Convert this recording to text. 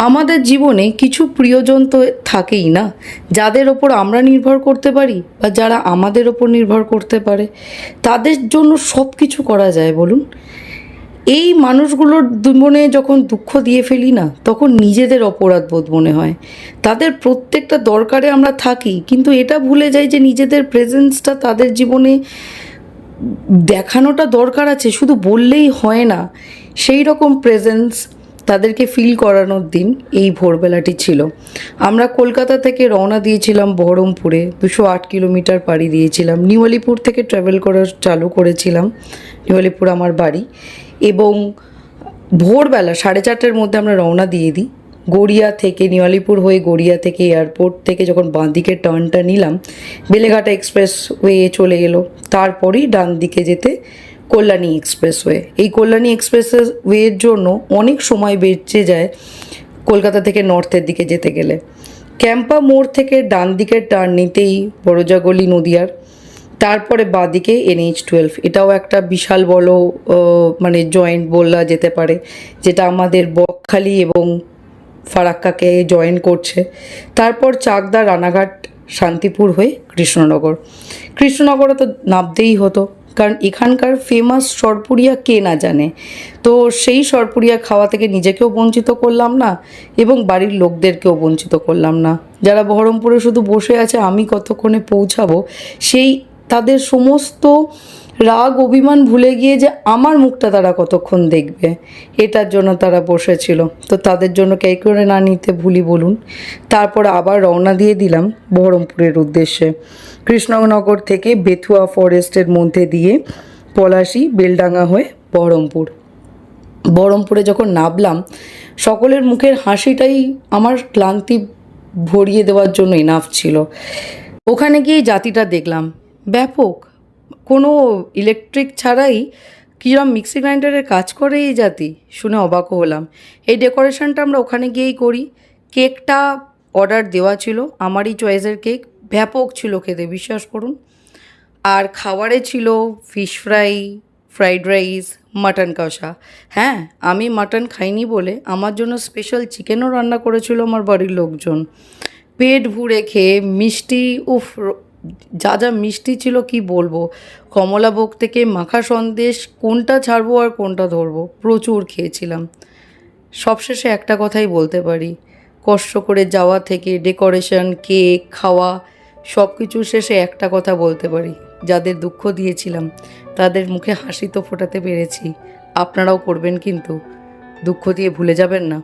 আমাদের জীবনে কিছু প্রিয়জন তো থাকেই না, যাদের ওপর আমরা নির্ভর করতে পারি বা যারা আমাদের ওপর নির্ভর করতে পারে। তাদের জন্য সব কিছু করা যায় বলুন। এই মানুষগুলোর মনে যখন দুঃখ দিয়ে ফেলি না, তখন নিজেদের অপরাধ বোধ মনে হয়। তাদের প্রত্যেকটা দরকারে আমরা থাকি, কিন্তু এটা ভুলে যাই যে নিজেদের প্রেজেন্সটা তাদের জীবনে দেখানোটা দরকার আছে, শুধু বললেই হয় না। সেই রকম প্রেজেন্স তাদেরকে ফিল করানোর দিন এই ভোরবেলাটি ছিল। আমরা কলকাতা থেকে রওনা দিয়েছিলাম বহরমপুরে, 208 কিলোমিটার পাড়ি দিয়েছিলাম। নিউ আলিপুর থেকে ট্রাভেল করা চালু করেছিলাম। নিউ আলিপুর আমার বাড়ি, এবং ভোরবেলা 4:30টার মধ্যে আমরা রওনা দিয়ে দিই। গড়িয়া থেকে, নিউ আলিপুর হয়ে গড়িয়া থেকে এয়ারপোর্ট থেকে যখন বাঁ দিকে টার্নটা নিলাম, বেলেঘাটা এক্সপ্রেস ওয়ে চলে এলো। তারপরেই ডান দিকে যেতে কল্যাণী এক্সপ্রেসওয়ে। এই কল্যাণী এক্সপ্রেস ওয়ের জন্য অনেক সময় বেঁচে যায় কলকাতা থেকে নর্থের দিকে যেতে গেলে। ক্যাম্পা মোড় থেকে ডান দিকের টার্ন নিতেই বড়জাগলি নদিয়ার, তারপরে বাঁদিকে NH-12। এটাও একটা বিশাল বড় মানে জয়েন্ট বলা যেতে পারে, যেটা আমাদের বকখালি এবং ফারাক্কাকে জয়েন করছে। তারপর চাকদা, রানাঘাট, শান্তিপুর হয়ে কৃষ্ণনগর। কৃষ্ণনগরে তো নামতেই হতো, কারণ এখানকার ফেমাস সরপুরিয়া কে না জানে। তো সেই সরপুরিয়া খাওয়া থেকে নিজেকেও বঞ্চিত করলাম না, এবং বাড়ির লোকদেরকেও বঞ্চিত করলাম না। যারা বহরমপুরে শুধু বসে আছে আমি কতক্ষণে পৌঁছাবো, সেই তাদের সমস্ত রাগ অভিমান ভুলে গিয়ে যে আমার মুখটা তারা কতক্ষণ দেখবে, এটার জন্য তারা বসেছিল। তো তাদের জন্য কে করে না নিতে ভুলি বলুন। তারপর আবার রওনা দিয়ে দিলাম বহরমপুরের উদ্দেশ্যে। কৃষ্ণনগর থেকে বেথুয়া ফরেস্টের মধ্যে দিয়ে পলাশী, বেলডাঙ্গা হয়ে বহরমপুর। বহরমপুরে যখন নামলাম, সকলের মুখের হাসিটাই আমার ক্লান্তি ভরিয়ে দেওয়ার জন্য ইনাফ ছিল। ওখানে গিয়ে জাতিটা দেখলাম ব্যাপক, কোনো ইলেকট্রিক ছাড়াই কীরকম মিক্সি গ্রাইন্ডারের কাজ করে এই জাতি, শুনে অবাকও হলাম। এই ডেকোরেশনটা আমরা ওখানে গিয়েই করি। কেকটা অর্ডার দেওয়া ছিল, আমারই চয়েসের কেক, ব্যাপক ছিল খেতে, বিশ্বাস করুন। আর খাবারে ছিল fish fry, fried rice, mutton কষা। হ্যাঁ, আমি মাটন খাইনি বলে আমার জন্য স্পেশাল চিকেনও রান্না করেছিল আমার বাড়ির লোকজন। পেট ভরে খেয়ে মিষ্টি, উফ, যা যা মিষ্টি ছিল কি বলবো। কমলাভোগ থেকে মাখা সন্দেশ, কোনটা ছাড়বো আর কোনটা ধরবো, প্রচুর খেয়েছিলাম। সবশেষে একটা কথাই বলতে পারি, কষ্ট করে যাওয়া থেকে ডেকোরেশন, কেক, খাওয়া, সব কিছু শেষে একটা কথা বলতে পারি, যাদের দুঃখ দিয়েছিলাম তাদের মুখে হাসি তো ফোটাতে পেরেছি। আপনারাও করবেন, কিন্তু দুঃখ দিয়ে ভুলে যাবেন না।